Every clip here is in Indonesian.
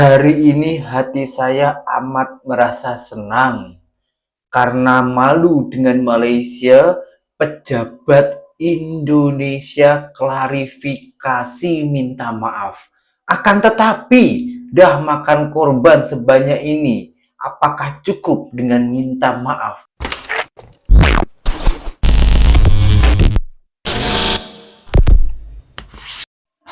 Hari ini hati saya amat merasa senang karena malu dengan Malaysia, pejabat Indonesia klarifikasi minta maaf. Akan tetapi, dah makan korban sebanyak ini, apakah cukup dengan minta maaf?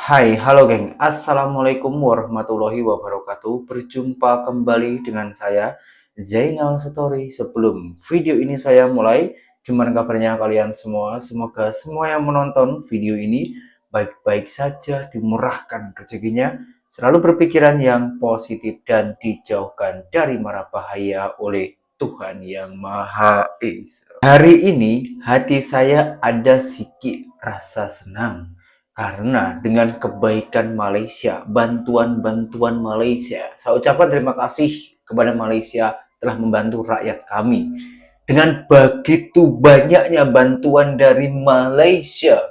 Hai, halo geng. Assalamualaikum warahmatullahi wabarakatuh. Berjumpa kembali dengan saya, Zainal Story. Sebelum video ini saya mulai, gimana kabarnya kalian semua? Semoga semua yang menonton video ini baik-baik saja, dimurahkan rezekinya, selalu berpikiran yang positif dan dijauhkan dari mara bahaya oleh Tuhan Yang Maha Esa. Hari ini hati saya ada sedikit rasa senang karena dengan kebaikan Malaysia, bantuan-bantuan Malaysia, saya ucapkan terima kasih kepada Malaysia telah membantu rakyat kami. Dengan begitu banyaknya bantuan dari Malaysia,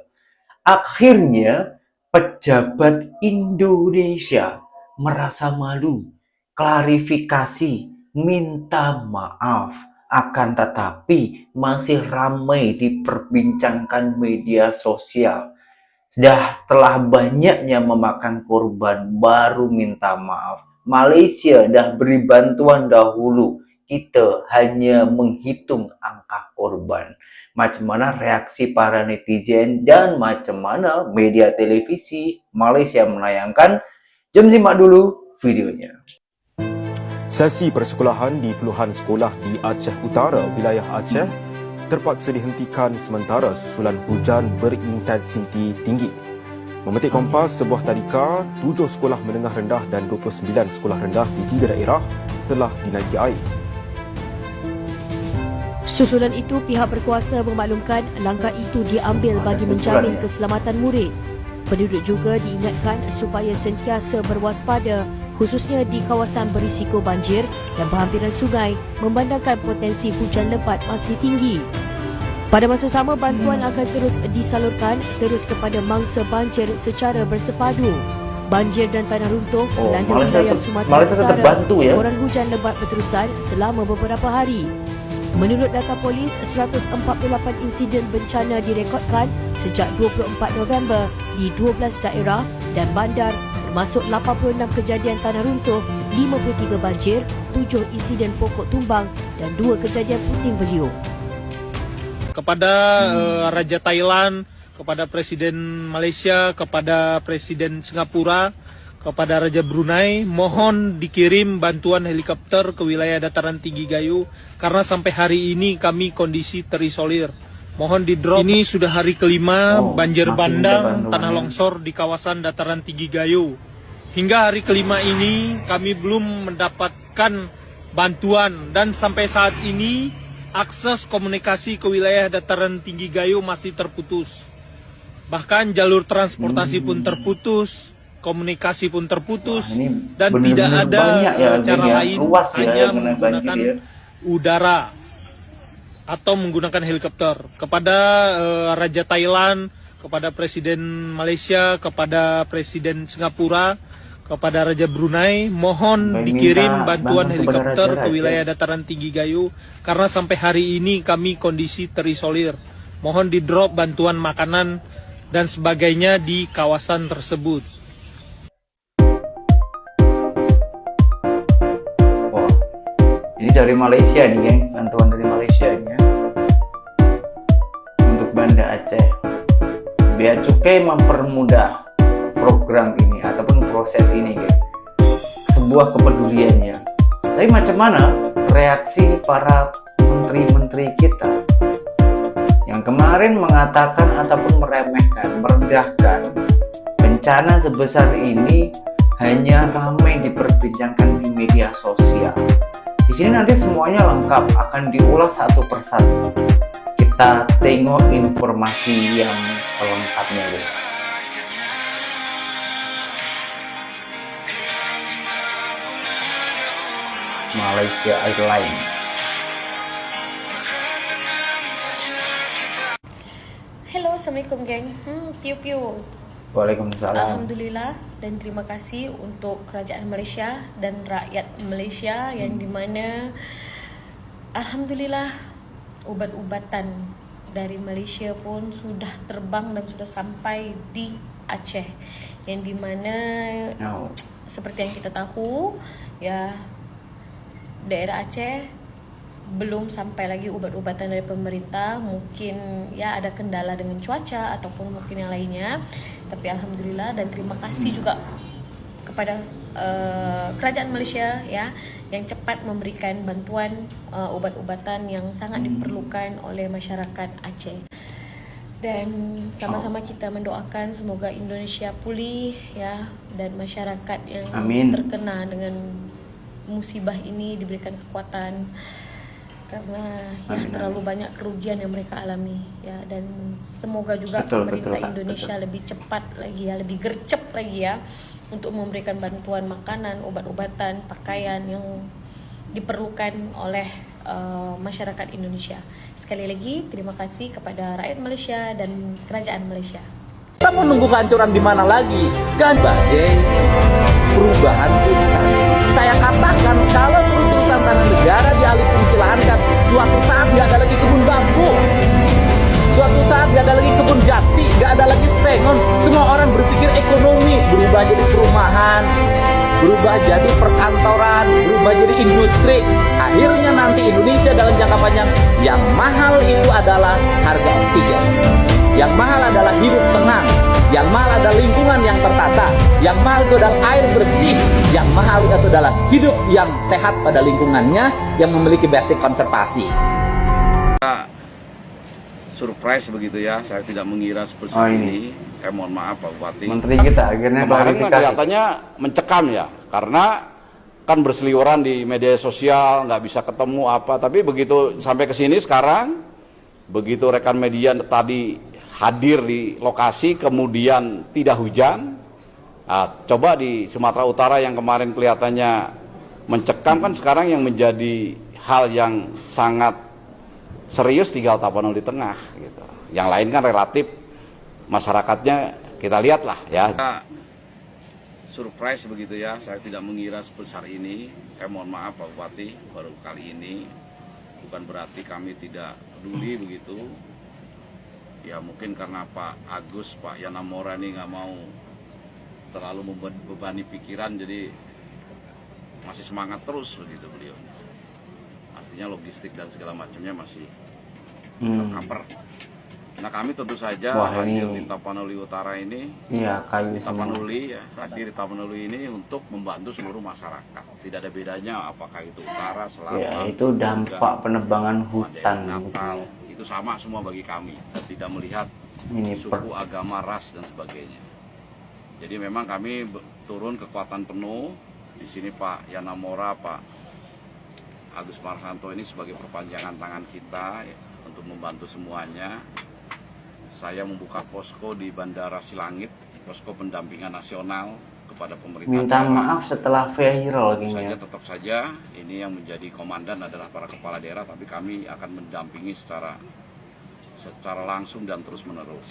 akhirnya pejabat Indonesia merasa malu, klarifikasi, minta maaf. Akan tetapi masih ramai diperbincangkan media sosial. Telah banyaknya memakan korban baru minta maaf. Malaysia dah beri bantuan dahulu. Kita hanya menghitung angka korban. Macam mana reaksi para netizen dan macam mana media televisi Malaysia menayangkan. Jom simak dulu videonya. Sesi persekolahan di puluhan sekolah di Aceh Utara, wilayah Aceh, terpaksa dihentikan sementara susulan hujan berintensiti tinggi. Memetik Kompas, sebuah tadika, 7 sekolah menengah rendah dan 29 sekolah rendah di 3 daerah telah dinaiki air. Susulan itu, pihak berkuasa memaklumkan langkah itu diambil bagi menjamin keselamatan murid. Penduduk juga diingatkan supaya sentiasa berwaspada, khususnya di kawasan berisiko banjir dan berhampiran sungai, memandangkan potensi hujan lebat masih tinggi. Pada masa sama, bantuan akan terus disalurkan terus kepada mangsa banjir secara bersepadu. Banjir dan tanah runtuh melanda wilayah Sumatera Utara. Koran hujan lebat berterusan selama beberapa hari. Menurut data polis, 148 insiden bencana direkodkan sejak 24 November di 12 daerah dan bandar, termasuk 86 kejadian tanah runtuh, 53 banjir, 7 insiden pokok tumbang dan 2 kejadian puting beliung. Kepada Raja Thailand, kepada Presiden Malaysia, kepada Presiden Singapura, kepada Raja Brunei, mohon dikirim bantuan helikopter ke wilayah dataran tinggi Gayo karena sampai hari ini kami kondisi terisolir. Mohon di drop. Ini sudah hari kelima banjir bandang, tanah longsor di kawasan dataran tinggi Gayo. Hingga hari kelima ini kami belum mendapatkan bantuan dan sampai saat ini akses komunikasi ke wilayah dataran tinggi Gayo masih terputus. Bahkan jalur transportasi pun terputus, komunikasi pun terputus. Wah, dan tidak ada cara lain hanya menggunakan udara atau menggunakan helikopter. Kepada Raja Thailand, kepada Presiden Malaysia, kepada Presiden Singapura, kepada Raja Brunei, mohon dikirim bantuan helikopter ke wilayah dataran tinggi Gayo karena sampai hari ini kami kondisi terisolir. Mohon di drop bantuan makanan dan sebagainya di kawasan tersebut. Wah, ini dari Malaysia nih geng, bantuan dari Malaysia ini ya. Untuk Banda Aceh. Bea Cukai mempermudah program ini ataupun proses ini geng. Sebuah kepeduliannya. Tapi macam mana reaksi para menteri-menteri kita yang kemarin mengatakan ataupun meremehkan, merendahkan bencana sebesar ini hanya ramai diperbincangkan di media sosial. Di sini nanti semuanya lengkap akan diulas satu persatu. Kita tengok informasi yang selengkapnya dulu. Malaysia Airlines. Hello, Assalamualaikum geng. Piu-piu. Waalaikumsalam. Alhamdulillah dan terima kasih untuk kerajaan Malaysia dan rakyat Malaysia yang dimana Alhamdulillah ubat-ubatan dari Malaysia pun sudah terbang dan sudah sampai di Aceh, yang dimana Oh, seperti yang kita tahu ya, daerah Aceh belum sampai lagi ubat-ubatan dari pemerintah. Mungkin ya ada kendala dengan cuaca ataupun mungkin yang lainnya, tapi alhamdulillah dan terima kasih juga kepada kerajaan Malaysia ya, yang cepat memberikan bantuan ubat-ubatan yang sangat diperlukan oleh masyarakat Aceh. Dan sama-sama kita mendoakan semoga Indonesia pulih ya, dan masyarakat yang Amin. terkena dengan musibah ini diberikan kekuatan, karena ya Amin, terlalu amin. banyak kerugian yang mereka alami ya. Dan semoga juga Betul, pemerintah betul, Kak, Indonesia betul. lebih cepat lagi ya, lebih gercep lagi ya, untuk memberikan bantuan makanan, obat-obatan, pakaian yang diperlukan oleh masyarakat Indonesia. Sekali lagi terima kasih kepada rakyat Malaysia dan kerajaan Malaysia. Kita menunggu kehancuran di mana lagi? Kan sebagai perubahan kita. Saya katakan kalau terus-terusan tanah negara dialih fungsi lahankan, suatu saat nggak ada lagi kebun bambu, suatu saat nggak ada lagi kebun jati, nggak ada lagi sengon. Semua orang berpikir ekonomi, berubah jadi perumahan, berubah jadi perkantoran, berubah jadi industri. Akhirnya nanti Indonesia dalam jangka panjang yang mahal itu adalah harga oksigen. Yang mahal adalah hidup tenang. Yang mahal adalah lingkungan yang tertata. Yang mahal itu adalah air bersih. Yang mahal itu adalah hidup yang sehat pada lingkungannya, yang memiliki basic konservasi. Surprise begitu ya, saya tidak mengira seperti Oh, ini. Mohon maaf Pak Bupati. Menteri kita akhirnya Kemarin klarifikasi. kelihatannya mencekam ya, karena kan berseliweran di media sosial, nggak bisa ketemu apa. Tapi begitu sampai ke sini sekarang, begitu rekan media tadi hadir di lokasi, kemudian tidak hujan. Nah, coba di Sumatera Utara yang kemarin kelihatannya mencekam, kan sekarang yang menjadi hal yang sangat serius tinggal Tapanuli Tengah gitu. Yang lain kan relatif masyarakatnya kita lihatlah ya. Surprise begitu ya, saya tidak mengira sebesar ini. Mohon maaf Pak Bupati, baru kali ini. Bukan berarti kami tidak peduli begitu. Ya mungkin karena Pak Agus, Pak Yana Mora ini nggak mau terlalu membebani pikiran, jadi masih semangat terus begitu beliau. Artinya logistik dan segala macamnya masih tercover. Nah kami tentu saja hadir di Tapanuli Utara ini, Iya, kayu semua. Tapanuli ya, hadir di Tapanuli ini untuk membantu seluruh masyarakat. Tidak ada bedanya apakah itu utara, selatan. Ya, itu dampak penebangan hutan Natal, gitu itu sama semua bagi kami. Dan tidak melihat Ini suku, agama, ras dan sebagainya. Jadi memang kami turun kekuatan penuh. Di sini Pak Yana Mora, Pak Agus Marsanto ini sebagai perpanjangan tangan kita ya, untuk membantu semuanya. Saya membuka posko di Bandara Silangit, posko pendampingan nasional kepada pemerintah. minta daerah. maaf setelah viral Tentu gini saja, ya. tetap saja ini yang menjadi komandan adalah para kepala daerah, tapi kami akan mendampingi secara langsung dan terus menerus.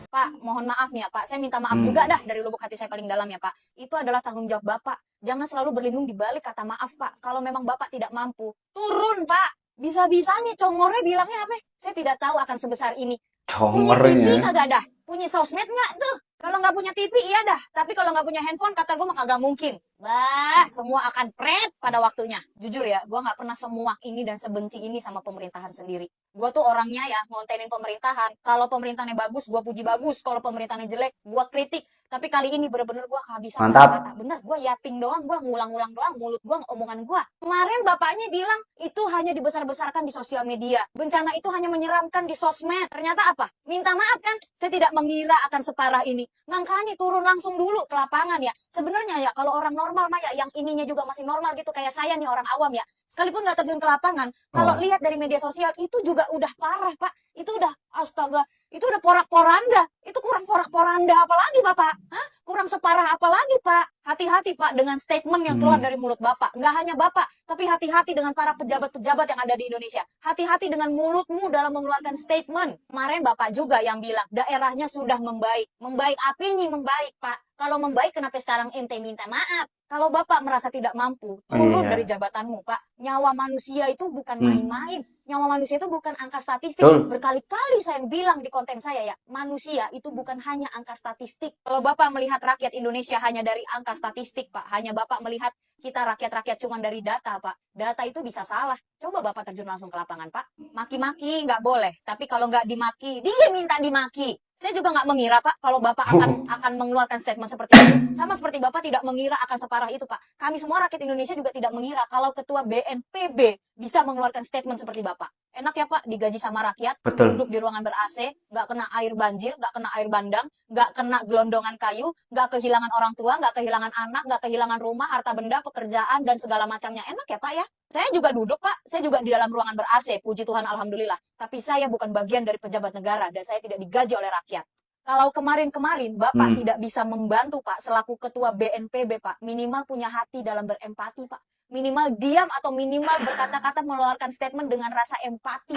Pak, mohon maaf nih ya Pak, saya minta maaf juga dah dari lubuk hati saya paling dalam ya Pak. Itu adalah tanggung jawab Bapak. Jangan selalu berlindung di balik kata maaf Pak. Kalau memang Bapak tidak mampu, turun Pak. Bisa-bisanya congornya bilangnya apa? Saya tidak tahu akan sebesar ini. Punya TV Congernya. kagak dah? Punya sosmed nggak tuh? Kalau nggak punya TV iya dah. Tapi kalau nggak punya handphone kata gue mah kagak mungkin. Bah, semua akan pret pada waktunya. Jujur ya, gue nggak pernah semuak ini dan sebenci ini sama pemerintahan sendiri. Gue tuh orangnya ya ngontenin pemerintahan. Kalau pemerintahannya bagus, gue puji bagus. Kalau pemerintahannya jelek, gue kritik. Tapi kali ini bener-bener gue kehabisan Mantap. kata-kata. Bener, gue yaping doang, gue ngulang-ngulang doang. Mulut gue, omongan gue. Kemarin bapaknya bilang itu hanya dibesar-besarkan di sosial media. Bencana itu hanya menyeramkan di sosmed. Ternyata apa? Minta maaf kan? Saya tidak mengira akan separah ini. Makanya turun langsung dulu ke lapangan ya. Sebenarnya ya kalau orang normal mah ya yang ininya juga masih normal gitu kayak saya nih orang awam ya. Sekalipun nggak terjun ke lapangan, kalau lihat dari media sosial itu juga udah parah Pak. Itu udah astaga, Itu udah porak-poranda. Itu kurang porak-poranda apa lagi, Bapak? Hah? Kurang separah apa lagi, Pak? Hati-hati, Pak, dengan statement yang keluar dari mulut Bapak. Nggak hanya Bapak, tapi hati-hati dengan para pejabat-pejabat yang ada di Indonesia. Hati-hati dengan mulutmu dalam mengeluarkan statement. Kemarin Bapak juga yang bilang, daerahnya sudah membaik. Membaik apinya membaik, Pak. Kalau membaik, kenapa sekarang ente minta maaf? Kalau Bapak merasa tidak mampu, turun dari jabatanmu, Pak. Nyawa manusia itu bukan main-main. Nyawa manusia itu bukan angka statistik. Berkali-kali saya bilang di konten saya ya, manusia itu bukan hanya angka statistik. Kalau Bapak melihat rakyat Indonesia hanya dari angka statistik, Pak. Hanya Bapak melihat kita rakyat-rakyat cuma dari data, Pak. Data itu bisa salah. Coba Bapak terjun langsung ke lapangan, Pak. Maki-maki nggak boleh. Tapi kalau nggak dimaki, dia minta dimaki. Saya juga nggak mengira, Pak, kalau Bapak akan mengeluarkan statement seperti itu. Sama seperti Bapak tidak mengira akan separah itu, Pak. Kami semua rakyat Indonesia juga tidak mengira kalau Ketua BNPB bisa mengeluarkan statement seperti Bapak. Enak ya, Pak, digaji sama rakyat, duduk di ruangan ber-AC, nggak kena air banjir, nggak kena air bandang, nggak kena gelondongan kayu, nggak kehilangan orang tua, nggak kehilangan anak, nggak kehilangan rumah, harta benda, pekerjaan, dan segala macamnya. Enak ya, Pak, ya? Saya juga duduk, Pak. Saya juga di dalam ruangan ber-AC, puji Tuhan, alhamdulillah. Tapi saya bukan bagian dari pejabat negara, dan saya tidak digaji oleh rakyat. Kalau kemarin-kemarin Bapak tidak bisa membantu, Pak, selaku Ketua BNPB, Pak, minimal punya hati dalam berempati, Pak. Minimal diam atau minimal berkata-kata mengeluarkan statement dengan rasa empati.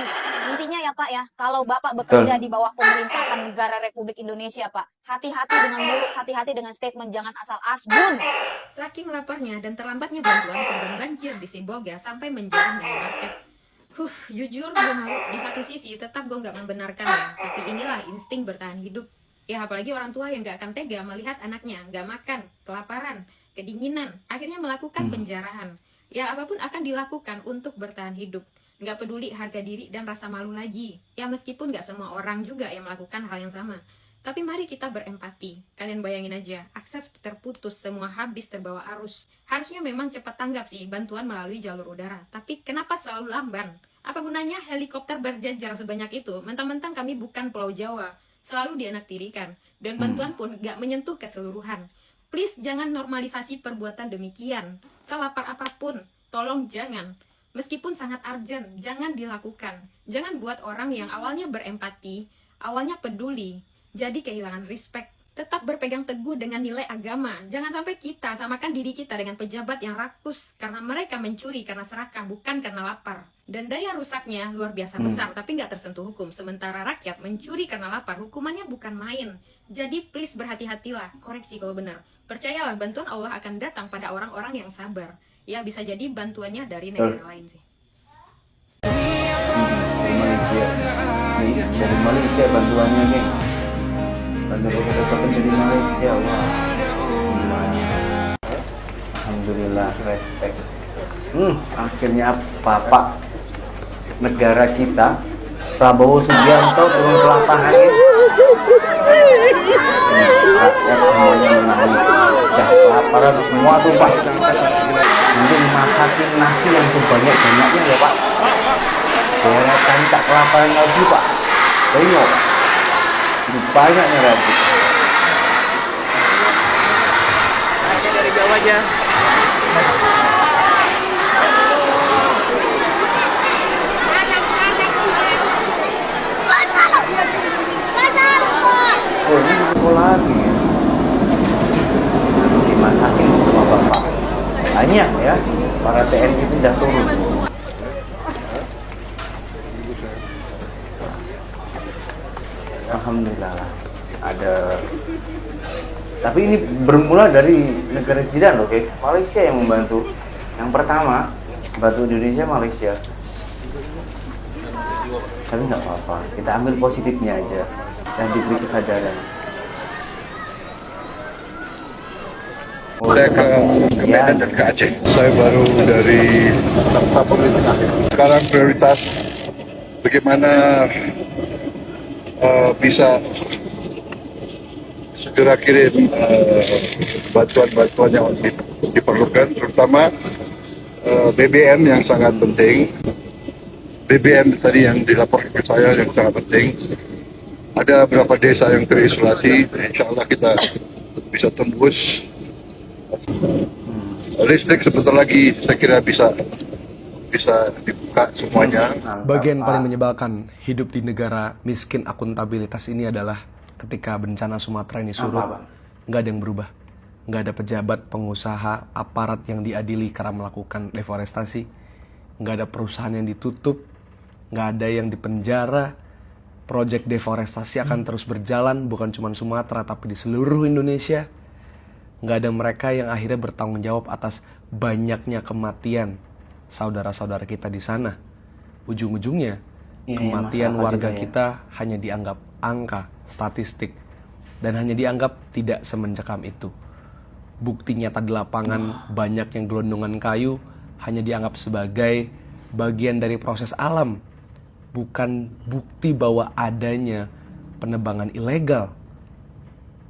Intinya ya, Pak, ya, kalau Bapak bekerja di bawah pemerintahan negara Republik Indonesia, Pak, hati-hati dengan mulut, hati-hati dengan statement, jangan asal asbun. Saking laparnya dan terlambatnya bantuan korban banjir di Sibolga sampai menjelang minimarket. Jujur gue malu. Di satu sisi tetap gue nggak membenarkan ya, tapi inilah insting bertahan hidup. Ya apalagi orang tua yang nggak akan tega melihat anaknya nggak makan, kelaparan, kedinginan, akhirnya melakukan penjarahan. Ya apapun akan dilakukan untuk bertahan hidup. Nggak peduli harga diri dan rasa malu lagi. Ya meskipun nggak semua orang juga yang melakukan hal yang sama. Tapi mari kita berempati. Kalian bayangin aja, akses terputus, semua habis terbawa arus. Harusnya memang cepat tanggap sih bantuan melalui jalur udara. Tapi kenapa selalu lamban? Apa gunanya helikopter berjajar sebanyak itu? Mentang-mentang kami bukan Pulau Jawa. Selalu dianaktirikan. Dan bantuan pun gak menyentuh keseluruhan. Please jangan normalisasi perbuatan demikian. Selapar apapun, tolong jangan. Meskipun sangat urgent, jangan dilakukan. Jangan buat orang yang awalnya berempati, awalnya peduli, jadi kehilangan respect. Tetap berpegang teguh dengan nilai agama. Jangan sampai kita samakan diri kita dengan pejabat yang rakus karena mereka mencuri karena serakah, bukan karena lapar. Dan daya rusaknya luar biasa besar, tapi nggak tersentuh hukum. Sementara rakyat mencuri karena lapar, hukumannya bukan main. Jadi please berhati-hatilah, koreksi kalau benar. Percayalah, bantuan Allah akan datang pada orang-orang yang sabar. Ya bisa jadi bantuannya dari negara lain sih. Dari Malaysia bantuannya nih. Bantuan dapat dari Malaysia, wah. Alhamdulillah, respect. Akhirnya Bapak negara kita Prabowo Subianto turun ke lapangan ya. Rakyat semuanya menangis. Dah kelaparan semua tuh, Pak. Nanti masakin nasi yang sebanyak-banyaknya ya, Pak. Deretan tak kelaparan lagi, Pak. Tengok. Ini banyaknya lagi. Hanya dari Jawa aja. Oh, ini di sekolah lagi ya. Dimasakin sama Bapak. Banyak ya. Para TNI itu sudah turun. Alhamdulillah lah. Ada. Tapi ini bermula dari negara jiran loh, okay? Malaysia yang membantu. Yang pertama, bantu Indonesia, Malaysia. Tapi nggak apa-apa, kita ambil positifnya aja dan diberi kesadaran. Saya ke Medan dan ke Aceh. Saya baru dari tempat pemerintah. Sekarang prioritas bagaimana bisa segera kirim bantuan-bantuan yang diperlukan, terutama BBM yang sangat penting. BBM tadi yang dilaporkan ke saya yang sangat penting. Ada beberapa desa yang terisolasi, insya Allah kita bisa tembus. Listrik sebentar lagi saya kira bisa bisa dibuka semuanya. Bagian paling menyebalkan hidup di negara miskin akuntabilitas ini adalah ketika bencana Sumatera ini surut, nggak ada yang berubah. Nggak ada pejabat, pengusaha, aparat yang diadili karena melakukan deforestasi. Nggak ada perusahaan yang ditutup, nggak ada yang dipenjara. Proyek deforestasi akan terus berjalan, bukan cuma Sumatera, tapi di seluruh Indonesia. Nggak ada mereka yang akhirnya bertanggung jawab atas banyaknya kematian saudara-saudara kita di sana. Ujung-ujungnya, kematian warga kita hanya dianggap angka, statistik, dan hanya dianggap tidak semencekam itu. Bukti nyata di lapangan, banyak yang gelondongan kayu hanya dianggap sebagai bagian dari proses alam, bukan bukti bahwa adanya penebangan ilegal.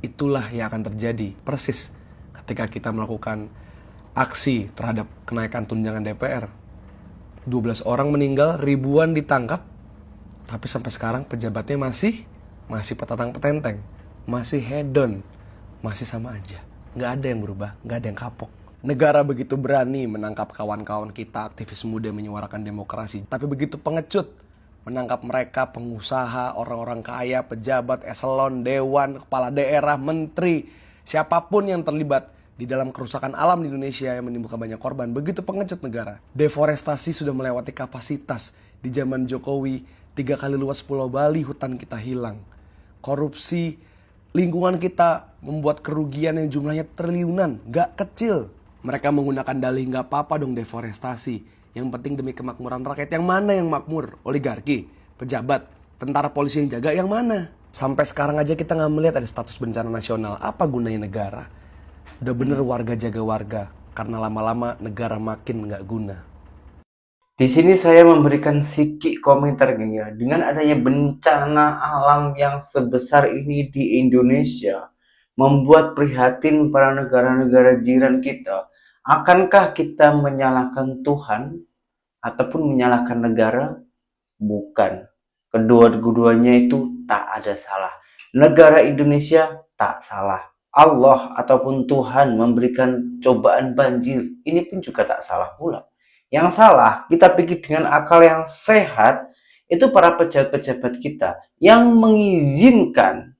Itulah yang akan terjadi persis ketika kita melakukan aksi terhadap kenaikan tunjangan DPR. 12 orang meninggal, ribuan ditangkap, tapi sampai sekarang pejabatnya masih petatang petenteng, masih hedon, masih sama aja. Nggak ada yang berubah, nggak ada yang kapok. Negara begitu berani menangkap kawan-kawan kita aktivis muda menyuarakan demokrasi, tapi begitu pengecut menangkap mereka pengusaha, orang-orang kaya, pejabat, eselon, dewan, kepala daerah, menteri, siapapun yang terlibat di dalam kerusakan alam di Indonesia yang menimbulkan banyak korban. Begitu pengecut negara. Deforestasi sudah melewati kapasitas. Di zaman Jokowi, 3 kali luas Pulau Bali hutan kita hilang. Korupsi lingkungan kita membuat kerugian yang jumlahnya triliunan, gak kecil. Mereka menggunakan dalih gak apa-apa dong deforestasi. Yang penting demi kemakmuran rakyat. Yang mana yang makmur? Oligarki, pejabat, tentara polisi yang jaga, yang mana? Sampai sekarang aja kita gak melihat ada status bencana nasional. Apa gunanya negara? Udah bener warga jaga warga. Karena lama-lama negara makin gak guna. Di sini saya memberikan sedikit komentar gini ya. Dengan adanya bencana alam yang sebesar ini di Indonesia, membuat prihatin para negara-negara jiran kita. Akankah kita menyalahkan Tuhan ataupun menyalahkan negara? Bukan. Kedua-duanya itu tak ada salah. Negara Indonesia tak salah. Allah ataupun Tuhan memberikan cobaan banjir, ini pun juga tak salah pula. Yang salah, kita pikir dengan akal yang sehat, itu para pejabat-pejabat kita yang mengizinkan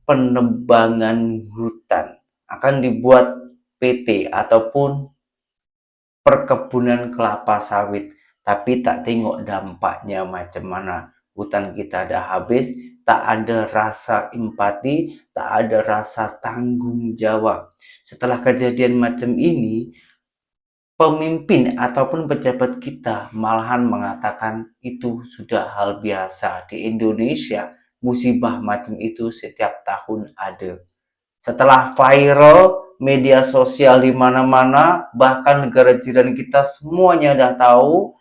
penebangan hutan. Akan dibuat PT ataupun perkebunan kelapa sawit, tapi tak tengok dampaknya macam mana. Hutan kita ada habis, tak ada rasa empati, tak ada rasa tanggung jawab. Setelah kejadian macam ini, pemimpin ataupun pejabat kita malahan mengatakan itu sudah hal biasa di Indonesia. Musibah macam itu setiap tahun ada. Setelah viral media sosial di mana-mana, bahkan negara jiran kita semuanya dah tahu,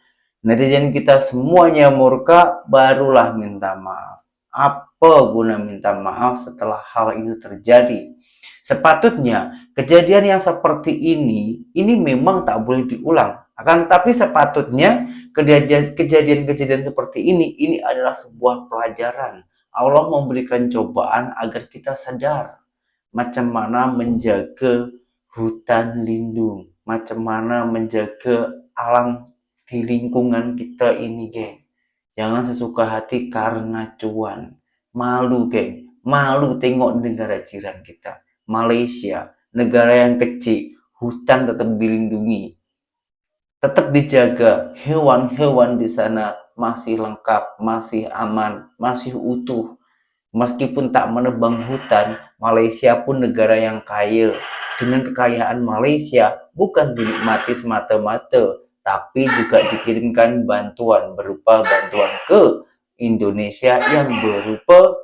netizen kita semuanya murka, barulah minta maaf. Apa guna minta maaf setelah hal itu terjadi? Sepatutnya kejadian yang seperti ini memang tak boleh diulang. Akan tetapi sepatutnya kejadian-kejadian seperti ini adalah sebuah pelajaran. Allah memberikan cobaan agar kita sadar macam mana menjaga hutan lindung, macam mana menjaga alam di lingkungan kita ini, geng. Jangan sesuka hati karena cuan. Malu, geng. Malu tengok negara jiran kita. Malaysia, negara yang kecil, hutan tetap dilindungi. Tetap dijaga, hewan-hewan di sana masih lengkap, masih aman, masih utuh. Meskipun tak menebang hutan, Malaysia pun negara yang kaya. Dengan kekayaan Malaysia bukan dinikmati semata-mata, tapi juga dikirimkan bantuan berupa bantuan ke Indonesia yang berupa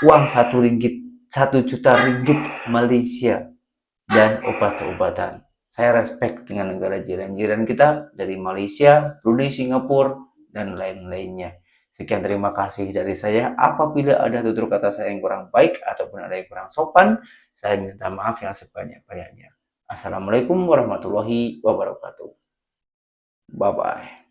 uang 1 juta ringgit Malaysia dan obat-obatan. Saya respect dengan negara jiran-jiran kita dari Malaysia, Brunei, Singapura, dan lain-lainnya. Sekian terima kasih dari saya. Apabila ada tutur kata saya yang kurang baik ataupun ada yang kurang sopan, saya minta maaf yang sebanyak-banyaknya. Assalamualaikum warahmatullahi wabarakatuh. Bye-bye.